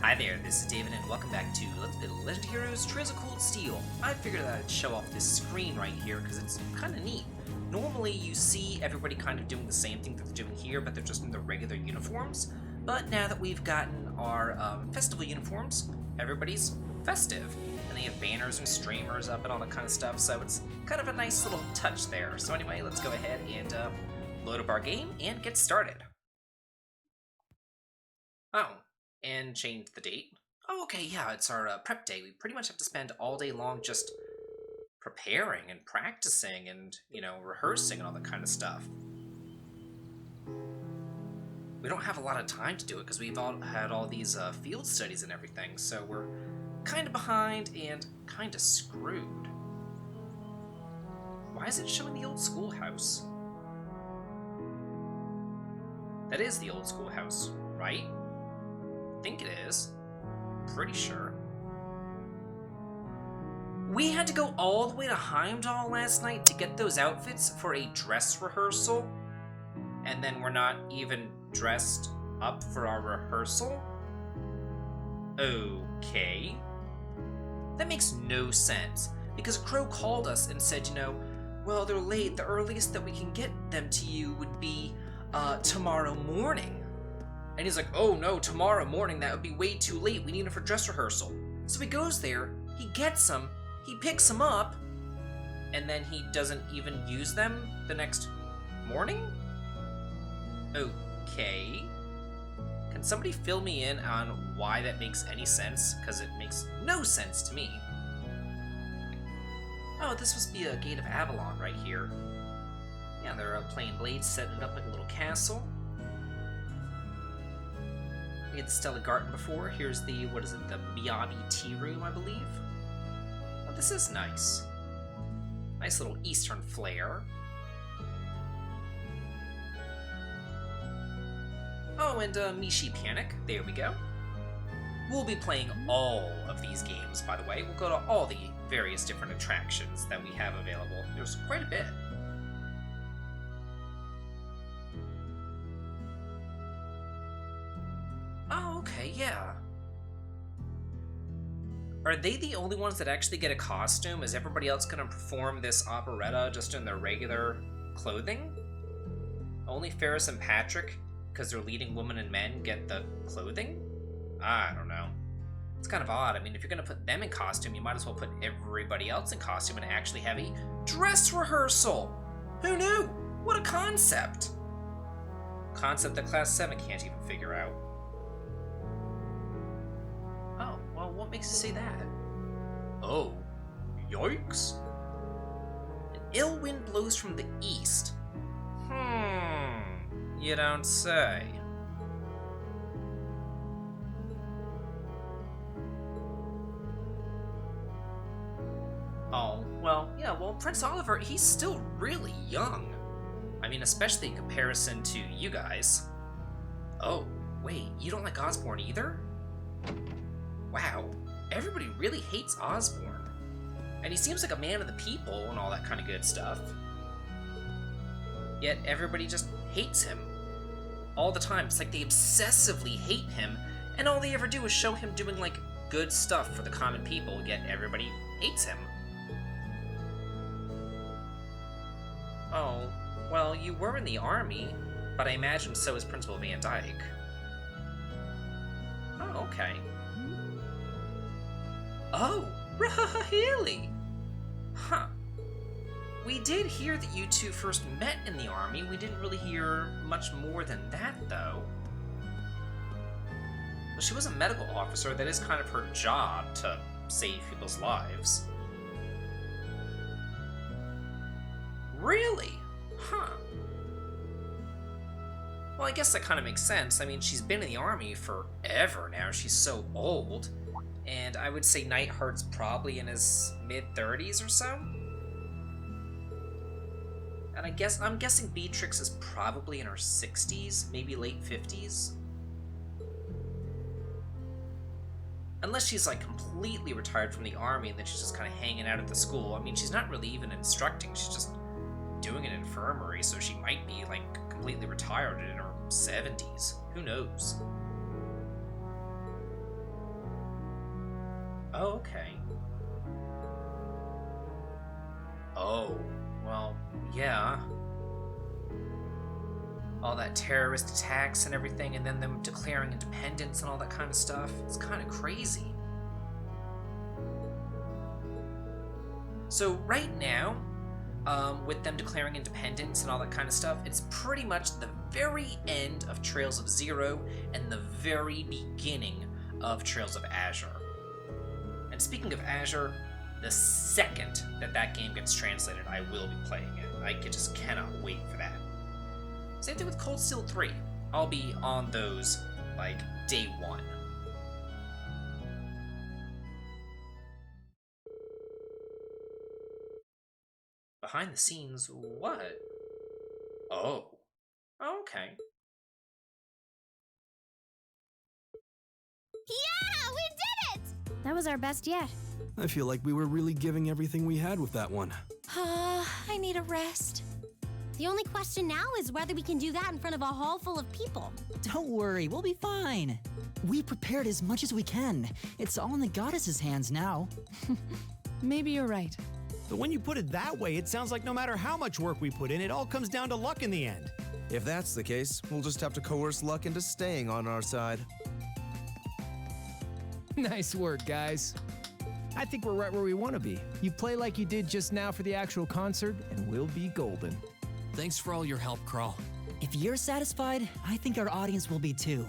Hi there, this is David, and welcome back to Let's Play Legend Heroes Trails of Cold Steel. I figured that I'd show off this screen right here because it's kind of neat. Normally you see everybody kind of doing the same thing that they're doing here, but they're just in their regular uniforms. But now that we've gotten our festival uniforms, everybody's festive. And they have banners and streamers up and all that kind of stuff, so it's kind of a nice little touch there. So anyway, let's go ahead and load up our game and get started. Oh. And change the date. Oh, okay, yeah, it's our prep day. We pretty much have to spend all day long just preparing and practicing and, rehearsing and all that kind of stuff. We don't have a lot of time to do it because we've all had all these field studies and everything, so we're kind of behind and kind of screwed. Why is it showing the old schoolhouse? That is the old schoolhouse, right? I think it is. Pretty sure. We had to go all the way to Heimdall last night to get those outfits for a dress rehearsal, and then we're not even dressed up for our rehearsal? Okay. That makes no sense, because Crow called us and said, well, they're late. The earliest that we can get them to you would be tomorrow morning. And he's like, oh no, tomorrow morning, that would be way too late. We need him for dress rehearsal. So he goes there, he gets them, he picks them up, and then he doesn't even use them the next morning? Okay. Can somebody fill me in on why that makes any sense? Because it makes no sense to me. Oh, this must be a Gate of Avalon right here. Yeah, they're playing blades, setting it up like a little castle. We had the Stella Garden before. Here's the, the Miyabi Tea Room, I believe. Oh, this is nice. Nice little Eastern flair. Oh, and Mishi Panic. There we go. We'll be playing all of these games, by the way. We'll go to all the various different attractions that we have available. There's quite a bit. Oh, okay, yeah. Are they the only ones that actually get a costume? Is everybody else going to perform this operetta just in their regular clothing? Only Ferris and Patrick, because they're leading women and men, get the clothing? I don't know. It's kind of odd. I mean, if you're going to put them in costume, you might as well put everybody else in costume and actually have a dress rehearsal! Who knew? What a concept! Concept that Class 7 can't even figure out. What makes you say that? Oh, yikes. An ill wind blows from the east. You don't say. Oh, well, yeah, Prince Oliver, he's still really young. I mean, especially in comparison to you guys. Oh, wait, you don't like Osborne either? Wow, everybody really hates Osborne. And he seems like a man of the people and all that kind of good stuff. Yet everybody just hates him. All the time. It's like they obsessively hate him, and all they ever do is show him doing, like, good stuff for the common people, yet everybody hates him. Oh, well, you were in the army, but I imagine so is Principal Van Dyke. Oh, okay. Oh, really? Huh. We did hear that you two first met in the army. We didn't really hear much more than that, though. Well, she was a medical officer. That is kind of her job, to save people's lives. Really? Huh. Well, I guess that kind of makes sense. I mean, she's been in the army forever now. She's so old. And I would say Nightheart's probably in his mid-30s or so. And I'm guessing Beatrix is probably in her 60s, maybe late 50s. Unless she's like completely retired from the army and then she's just kind of hanging out at the school. I mean, she's not really even instructing, she's just doing an infirmary, so she might be like completely retired in her 70s. Who knows? Oh, okay. Oh, well, yeah. All that terrorist attacks and everything, and then them declaring independence and all that kind of stuff. It's kind of crazy. So right now, with them declaring independence and all that kind of stuff, it's pretty much the very end of Trails of Zero and the very beginning of Trails of Azure. And speaking of Azure, the second that game gets translated, I will be playing it. I just cannot wait for that. Same thing with Cold Steel 3. I'll be on those, like, day one. Behind the scenes, what? Oh. Okay. Yeah, we did it! That was our best yet. I feel like we were really giving everything we had with that one. I need a rest. The only question now is whether we can do that in front of a hall full of people. Don't worry, we'll be fine. We prepared as much as we can. It's all in the goddess's hands now. Maybe you're right. But when you put it that way, it sounds like no matter how much work we put in, it all comes down to luck in the end. If that's the case, we'll just have to coerce luck into staying on our side. Nice work, guys. I think we're right where we want to be. You play like you did just now for the actual concert, and we'll be golden. Thanks for all your help, Kral. If you're satisfied, I think our audience will be too.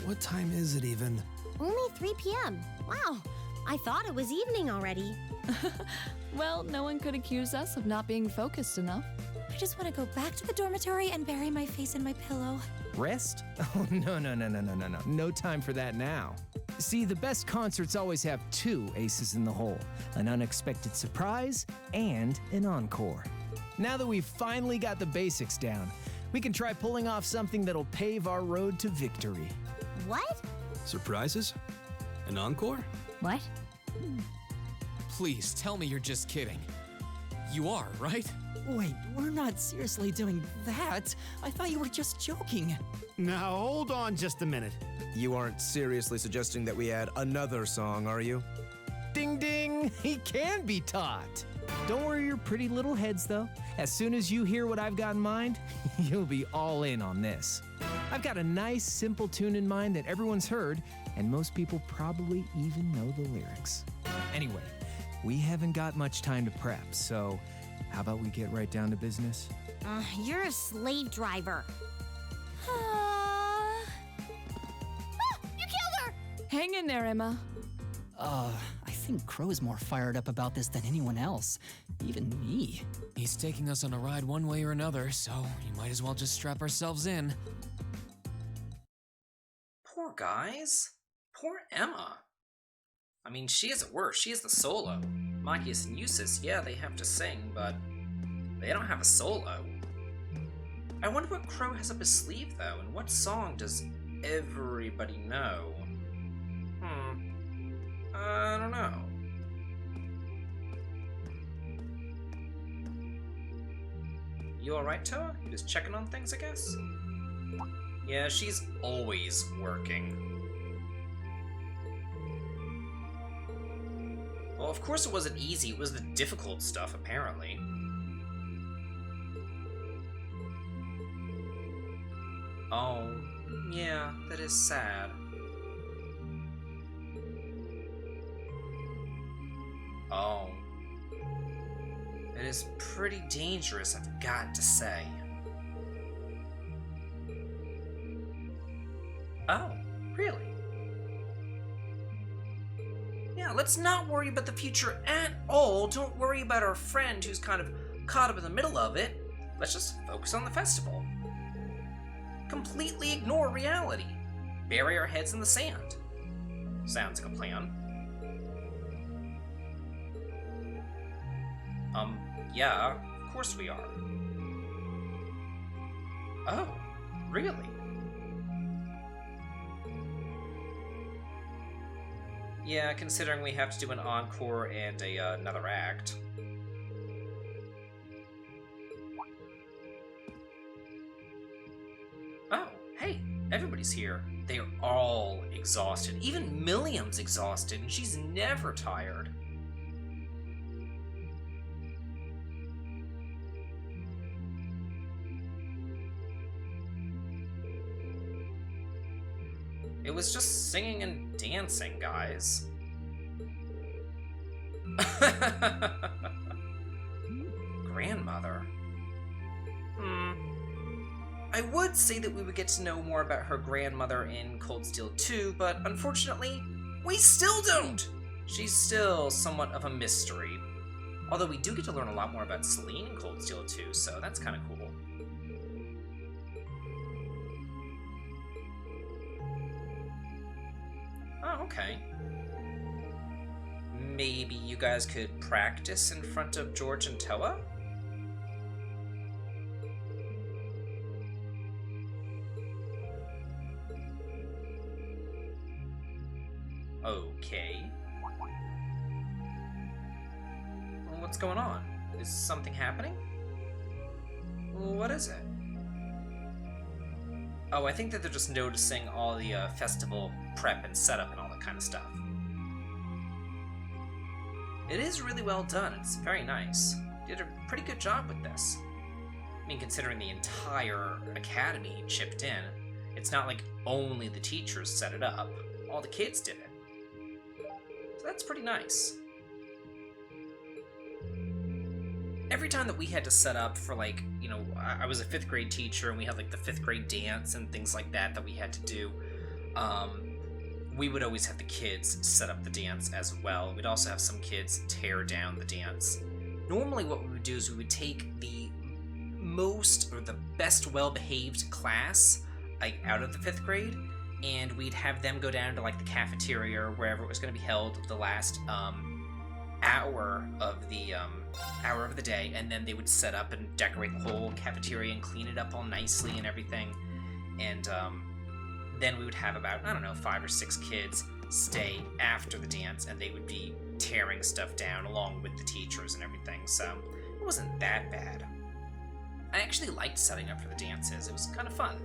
What time is it even? Only 3 p.m. Wow, I thought it was evening already. Well, no one could accuse us of not being focused enough. I just want to go back to the dormitory and bury my face in my pillow. Rest? Oh, no. No time for that now. See, the best concerts always have 2 aces in the hole, an unexpected surprise and an encore. Now that we've finally got the basics down, we can try pulling off something that'll pave our road to victory. What? Surprises? An encore? What? Please tell me you're just kidding. You are, right? Wait, we're not seriously doing that. I thought you were just joking. Now, hold on just a minute. You aren't seriously suggesting that we add another song, are you? Ding ding! He can be taught! Don't worry your pretty little heads, though. As soon as you hear what I've got in mind, you'll be all in on this. I've got a nice, simple tune in mind that everyone's heard, and most people probably even know the lyrics. Anyway, we haven't got much time to prep, so how about we get right down to business? You're a slave driver. You killed her! Hang in there, Emma. I think Crow's more fired up about this than anyone else. Even me. He's taking us on a ride one way or another, so you might as well just strap ourselves in. Poor guys. Poor Emma. I mean, she is at worst. She is the solo. Machias and Eustace, yeah, they have to sing, but they don't have a solo. I wonder what Crow has up his sleeve, though, and what song does everybody know? I don't know. You alright, Toa? You just checking on things, I guess? Yeah, she's always working. Well, of course it wasn't easy, it was the difficult stuff, apparently. Oh, yeah, that is sad. Oh. It is pretty dangerous, I've got to say. Oh, really? Yeah, let's not worry about the future at all. Don't worry about our friend who's kind of caught up in the middle of it. Let's just focus on the festival. Completely ignore reality. Bury our heads in the sand. Sounds like a plan. Yeah, of course we are. Oh, really? Yeah, considering we have to do an encore and another act. Oh, hey, everybody's here. They're all exhausted. Even Milliam's exhausted, and she's never tired. It was just singing and dancing, guys. Grandmother. I would say that we would get to know more about her grandmother in Cold Steel 2, but unfortunately, we still don't! She's still somewhat of a mystery. Although we do get to learn a lot more about Celine in Cold Steel 2, so that's kind of cool. Oh, okay. Maybe you guys could practice in front of George and Toa? Okay. Well, what's going on? Is something happening? What is it? Oh, I think that they're just noticing all the festival prep and setup and all that kind of stuff. It is really well done. It's very nice. You did a pretty good job with this. I mean, considering the entire academy chipped in, it's not like only the teachers set it up. All the kids did it. So that's pretty nice. Every time that we had to set up for, like, you know, I was a 5th grade teacher and we had like the 5th grade dance and things like that that we had to do, we would always have the kids set up the dance as well. We'd also have some kids tear down the dance. Normally what we would do is we would take the most or the best well-behaved class, like, out of the 5th grade, and we'd have them go down to like the cafeteria or wherever it was going to be held the last hour of the day, and then they would set up and decorate the whole cafeteria and clean it up all nicely and everything. And then we would have about, I don't know, 5 or 6 kids stay after the dance, and they would be tearing stuff down along with the teachers and everything, so it wasn't that bad. I actually liked setting up for the dances. It was kind of fun.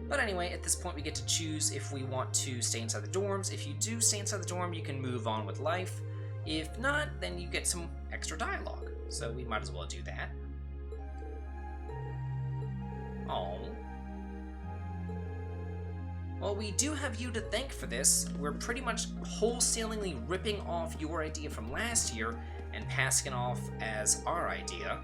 But anyway, at this point we get to choose if we want to stay inside the dorms. If you do stay inside the dorm, you can move on with life. If not, then you get some extra dialogue. So we might as well do that. Oh. Well, we do have you to thank for this. We're pretty much wholesalingly ripping off your idea from last year and passing it off as our idea.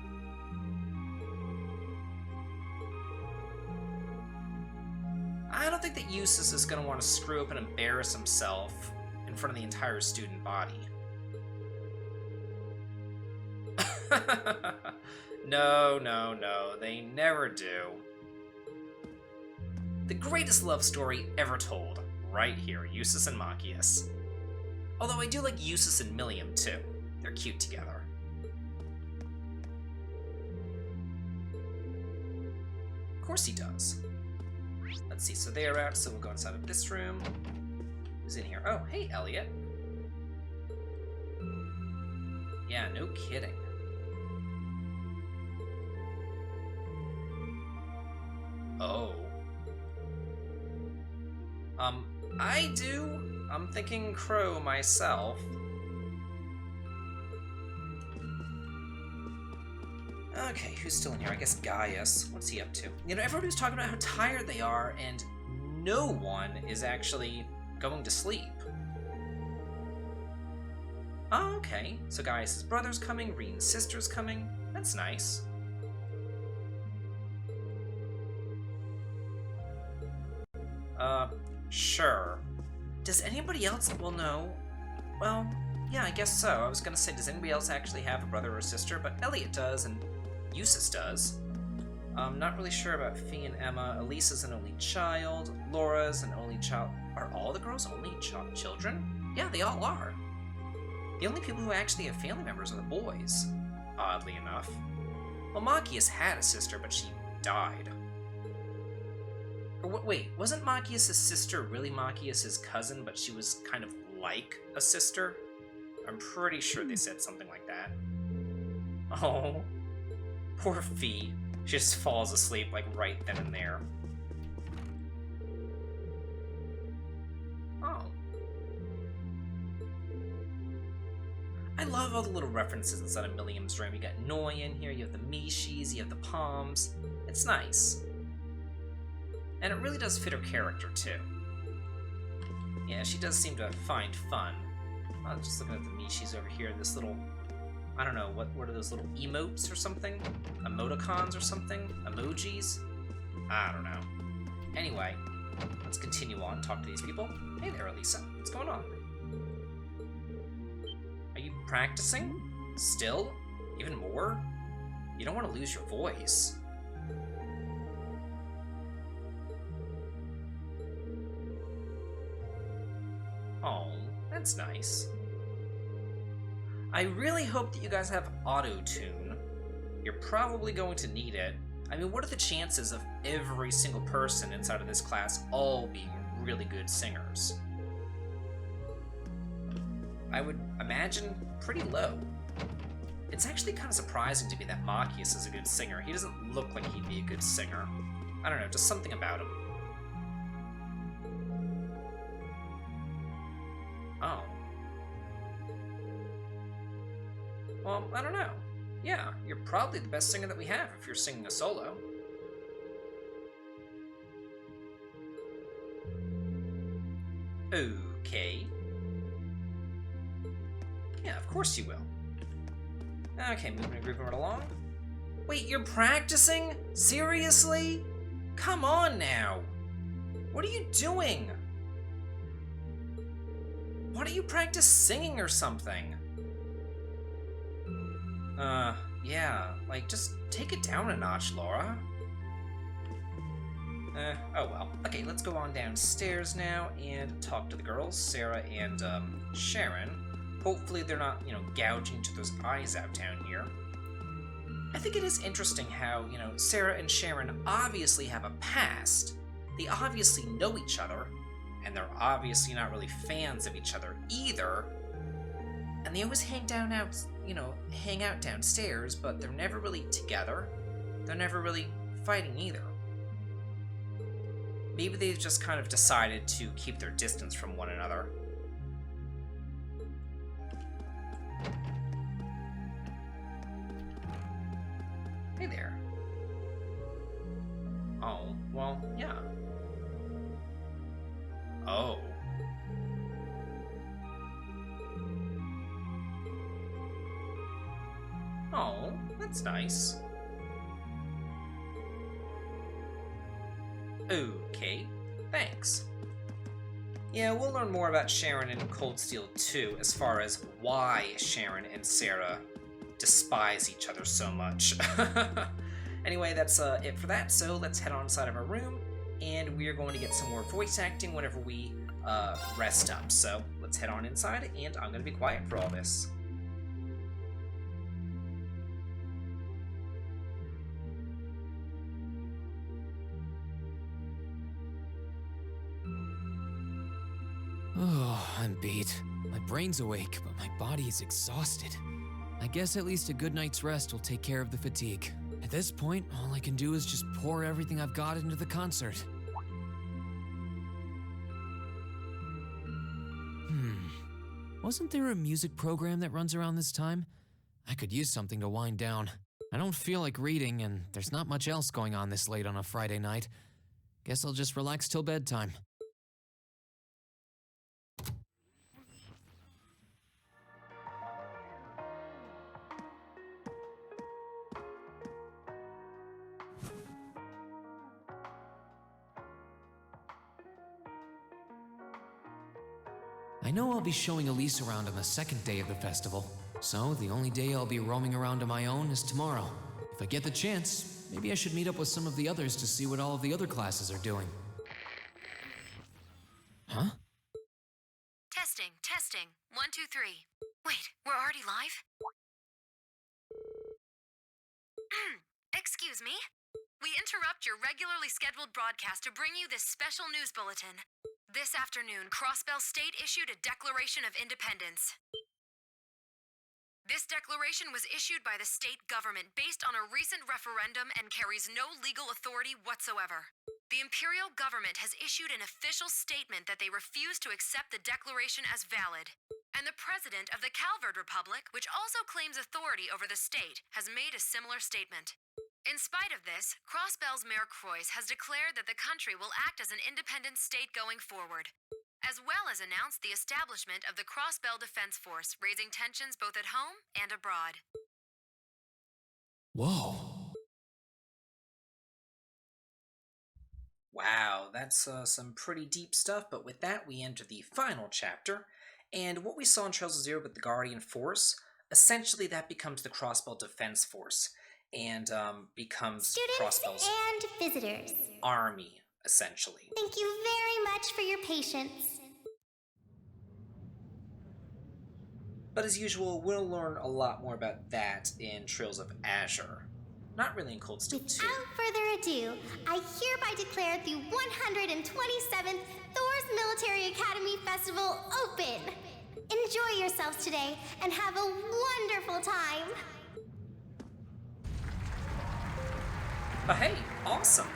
I don't think that Eustace is going to want to screw up and embarrass himself in front of the entire student body. No, they never do. The greatest love story ever told, right here, Eustace and Machias. Although I do like Eustace and Milliam too. They're cute together. Of course he does. Let's see, so they are out, so we'll go inside of this room. Who's in here? Oh, hey, Elliot. Yeah, no kidding. Oh. I'm thinking Crow myself. Okay, who's still in here? I guess Gaius. What's he up to? You know, everybody's talking about how tired they are, and no one is actually going to sleep. Oh, okay. So Gaius' brother's coming, Reen's sister's coming. That's nice. Sure. Does anybody else, well, no. Well, yeah, I guess so. I was gonna say, does anybody else actually have a brother or sister? But Elliot does, and Eustace does. I'm not really sure about Fee and Emma. Elisa's an only child. Laura's an only child. Are all the girls only children? Yeah, they all are. The only people who actually have family members are the boys, oddly enough. Well, Machias had a sister, but she died. Or wait, wasn't Machias' sister really Machias' cousin, but she was kind of like a sister? I'm pretty sure they said something like that. Oh, poor Fee. She just falls asleep, like, right then and there. love all the little references inside of Milliam's Dream. You got Noi in here, you have the Mishis, you have the Palms. It's nice. And it really does fit her character, too. Yeah, she does seem to find fun. I'm just looking at the Mishis over here, this little... I don't know, what are those little emotes or something? Emoticons or something? Emojis? I don't know. Anyway, let's continue on, talk to these people. Hey there, Elisa. What's going on? Are you practicing? Still? Even more? You don't want to lose your voice. Oh, that's nice. I really hope that you guys have auto-tune. You're probably going to need it. I mean, what are the chances of every single person inside of this class all being really good singers? I would imagine pretty low. It's actually kind of surprising to me that Machias is a good singer. He doesn't look like he'd be a good singer. I don't know, just something about him. Oh. Well, I don't know. Yeah, you're probably the best singer that we have if you're singing a solo. Okay. Yeah, of course you will. Okay, moving and grooving right along. Wait, you're practicing? Seriously? Come on now. What are you doing? Why don't you practice singing or something? Yeah, like, just take it down a notch, Laura. Oh well. Okay, let's go on downstairs now and talk to the girls, Sarah and, Sharon. Hopefully they're not, gouging each other's eyes out down here. I think it is interesting how, Sarah and Sharon obviously have a past. They obviously know each other, and they're obviously not really fans of each other either. And they always hang out downstairs, but they're never really together. They're never really fighting either. Maybe they've just kind of decided to keep their distance from one another. Hey there. Oh, well, yeah. Oh. Oh, that's nice. Okay, thanks. Yeah, we'll learn more about Sharon and Cold Steel too, as far as why Sharon and Sarah despise each other so much. Anyway, that's it for that, so let's head on inside of our room, and we're going to get some more voice acting whenever we rest up. So let's head on inside, and I'm going to be quiet for all this. Oh, I'm beat. My brain's awake, but my body is exhausted. I guess at least a good night's rest will take care of the fatigue. At this point, all I can do is just pour everything I've got into the concert. Wasn't there a music program that runs around this time? I could use something to wind down. I don't feel like reading, and there's not much else going on this late on a Friday night. Guess I'll just relax till bedtime. I know I'll be showing Elise around on the second day of the festival, so the only day I'll be roaming around on my own is tomorrow. If I get the chance, maybe I should meet up with some of the others to see what all of the other classes are doing. Huh? Testing, testing. 1, 2, 3. Wait, we're already live? Excuse me? We interrupt your regularly scheduled broadcast to bring you this special news bulletin. This afternoon, Crossbell State issued a Declaration of Independence. This declaration was issued by the state government based on a recent referendum and carries no legal authority whatsoever. The Imperial government has issued an official statement that they refuse to accept the declaration as valid. And the president of the Calvard Republic, which also claims authority over the state, has made a similar statement. In spite of this, Crossbell's Mayor Croix has declared that the country will act as an independent state going forward, as well as announced the establishment of the Crossbell Defense Force, raising tensions both at home and abroad. Whoa. Wow, that's some pretty deep stuff, but with that we enter the final chapter, and what we saw in Trails of Zero with the Guardian Force, essentially that becomes the Crossbell Defense Force, and becomes Students Crossbell's and visitors, army, essentially. thank you very much for your patience. But as usual, we'll learn a lot more about that in Trails of Azure. Not really in Cold Steel 2. Without further ado, I hereby declare the 127th Thor's Military Academy Festival open! Enjoy yourselves today and have a wonderful time! Oh, hey, awesome!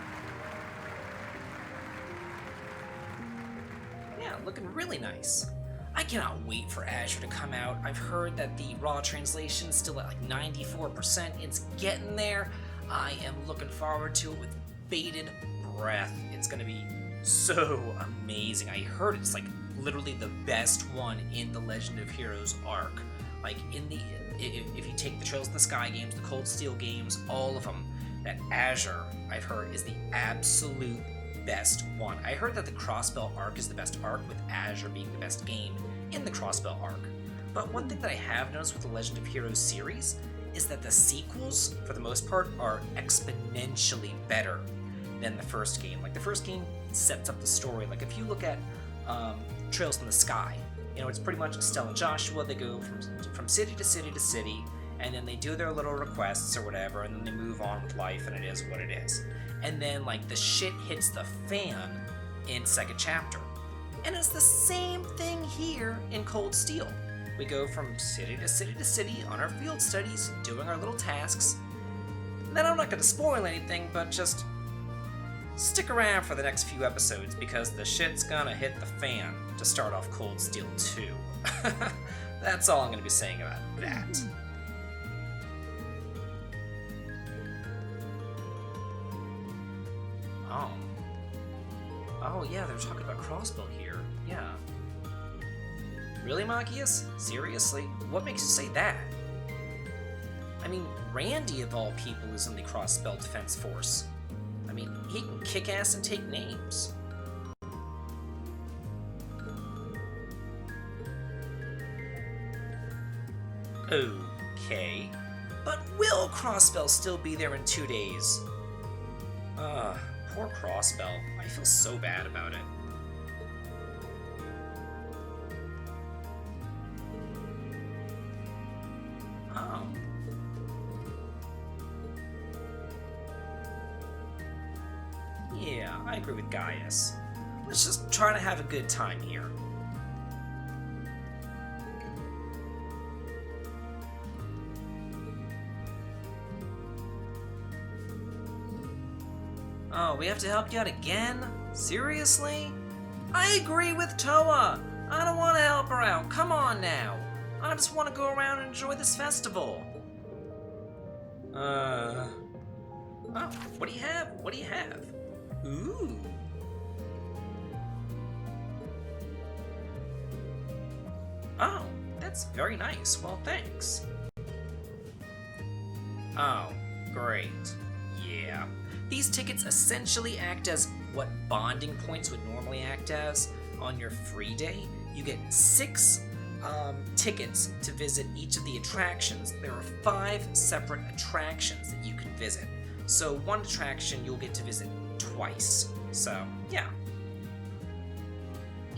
Yeah, looking really nice. I cannot wait for Azure to come out. I've heard that the raw translation's still at like 94%. It's getting there. I am looking forward to it with bated breath. It's gonna be so amazing. I heard it's like literally the best one in the Legend of Heroes arc. Like if you take the Trails in the Sky games, the Cold Steel games, all of them, that Azure, I've heard, is the absolute best one. I heard that the Crossbell arc is the best arc, with Azure being the best game in the Crossbell arc. But one thing that I have noticed with the Legend of Heroes series is that the sequels, for the most part, are exponentially better than the first game. Like, the first game sets up the story. Like, if you look at Trails in the Sky, you know, it's pretty much Estelle and Joshua. They go from city to city to city, and then they do their little requests or whatever, and then they move on with life, and it is what it is. And then, like, the shit hits the fan in second chapter. And it's the same thing here in Cold Steel. We go from city to city to city on our field studies, doing our little tasks. And then I'm not going to spoil anything, but just stick around for the next few episodes, because the shit's gonna hit the fan to start off Cold Steel 2. That's all I'm going to be saying about that. Oh yeah, they're talking about Crossbell here. Yeah. Really, Machias? Seriously? What makes you say that? I mean, Randy, of all people, is in the Crossbell Defense Force. I mean, he can kick ass and take names. Okay. But will Crossbell still be there in 2 days? Poor Crossbell. I feel so bad about it. Oh. Yeah, I agree with Gaius. Let's just try to have a good time here. Oh, we have to help you out again? Seriously? I agree with Toa! I don't want to help her out, come on now! I just want to go around and enjoy this festival. Oh, what do you have? What do you have? Ooh. Oh, that's very nice. Well, thanks. Oh, great. Yeah. These tickets essentially act as what bonding points would normally act as on your free day. You get 6 tickets to visit each of the attractions. There are 5 separate attractions that you can visit. So one attraction you'll get to visit twice. So, yeah.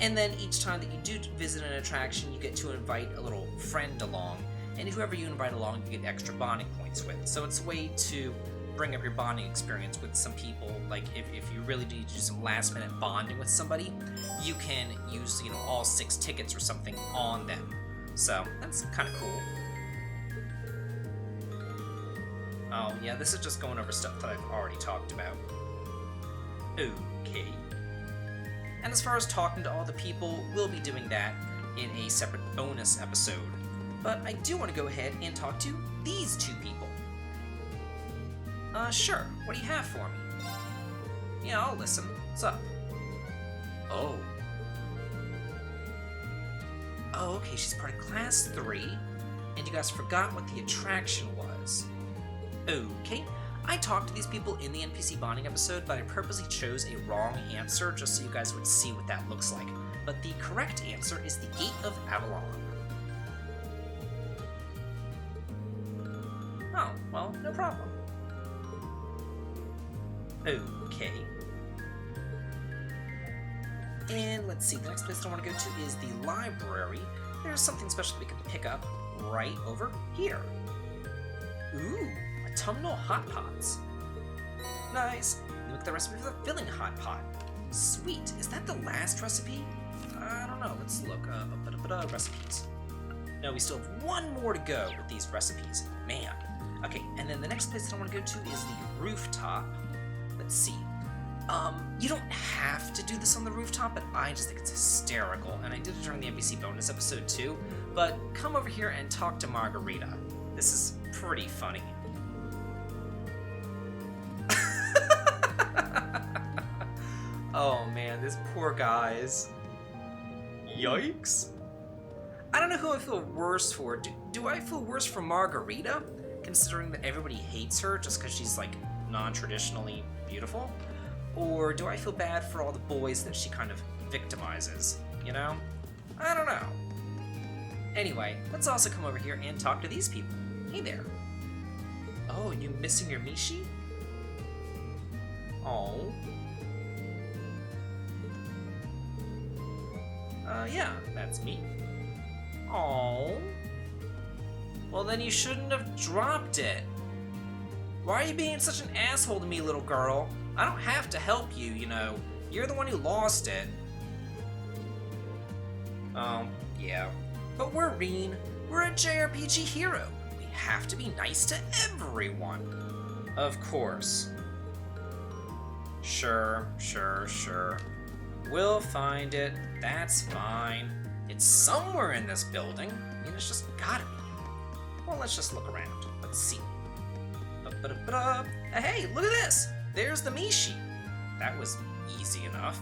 And then each time that you do visit an attraction, you get to invite a little friend along. And whoever you invite along, you get extra bonding points with. So it's a way to bring up your bonding experience with some people. Like, if you really need to do some last minute bonding with somebody, you can use, you know, all 6 tickets or something on them. So that's kind of cool. Oh yeah, this is just going over stuff that I've already talked about. Okay. And as far as talking to all the people, we'll be doing that in a separate bonus episode. But I do want to go ahead and talk to these two people. Sure. What do you have for me? Yeah, I'll listen. What's up? Oh. Oh, okay, she's part of Class 3, and you guys forgot what the attraction was. Okay, I talked to these people in the NPC bonding episode, but I purposely chose a wrong answer just so you guys would see what that looks like. But the correct answer is the Gate of Avalon. Oh, well, no problem. Okay. And let's see, the next place I want to go to is the library. There's something special we can pick up right over here. Ooh, autumnal hot pots. Nice. Look at the recipe for the filling hot pot. Sweet. Is that the last recipe? I don't know. Let's look. Recipes. No, we still have one more to go with these recipes. Man. Okay, and then the next place that I want to go to is the rooftop. Let's see. You don't have to do this on the rooftop, but I just think it's hysterical, and I did it during the NPC bonus episode too, but come over here and talk to Margarita. This is pretty funny. Oh man, this poor guy's. Yikes. I don't know who I feel worse for. Do I feel worse for Margarita, considering that everybody hates her just because she's like non-traditionally beautiful? Or do I feel bad for all the boys that she kind of victimizes, you know? I don't know. Anyway, let's also come over here and talk to these people. Hey there. Oh, you missing your Mishi? Oh. Yeah, that's me. Oh. Well, then you shouldn't have dropped it. Why are you being such an asshole to me, little girl? I don't have to help you, you know. You're the one who lost it. Yeah. But we're Reen. We're a JRPG hero. We have to be nice to everyone. Of course. Sure. We'll find it. That's fine. It's somewhere in this building. I mean, it's just gotta be. Well, let's just look around. Let's see. Hey, look at this! There's the Mishi. That was easy enough.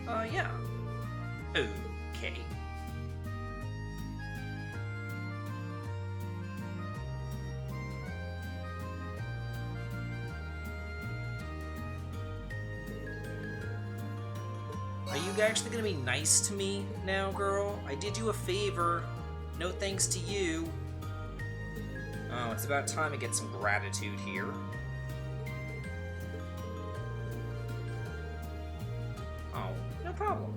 Yeah. Okay. Are you actually gonna be nice to me now, girl? I did you a favor. No thanks to you. Oh, it's about time to get some gratitude here. Oh, no problem.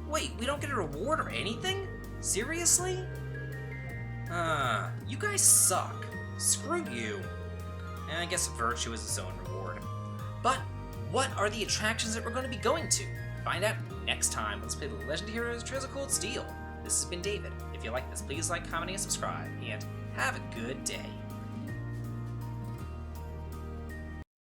Wait, we don't get a reward or anything? Seriously? You guys suck. Screw you. And I guess virtue is its own reward. But what are the attractions that we're going to be going to? Find out next time. Let's play the Legend of Heroes Trails of Cold Steel. This has been David. If you like this, please like, comment, and subscribe, and have a good day.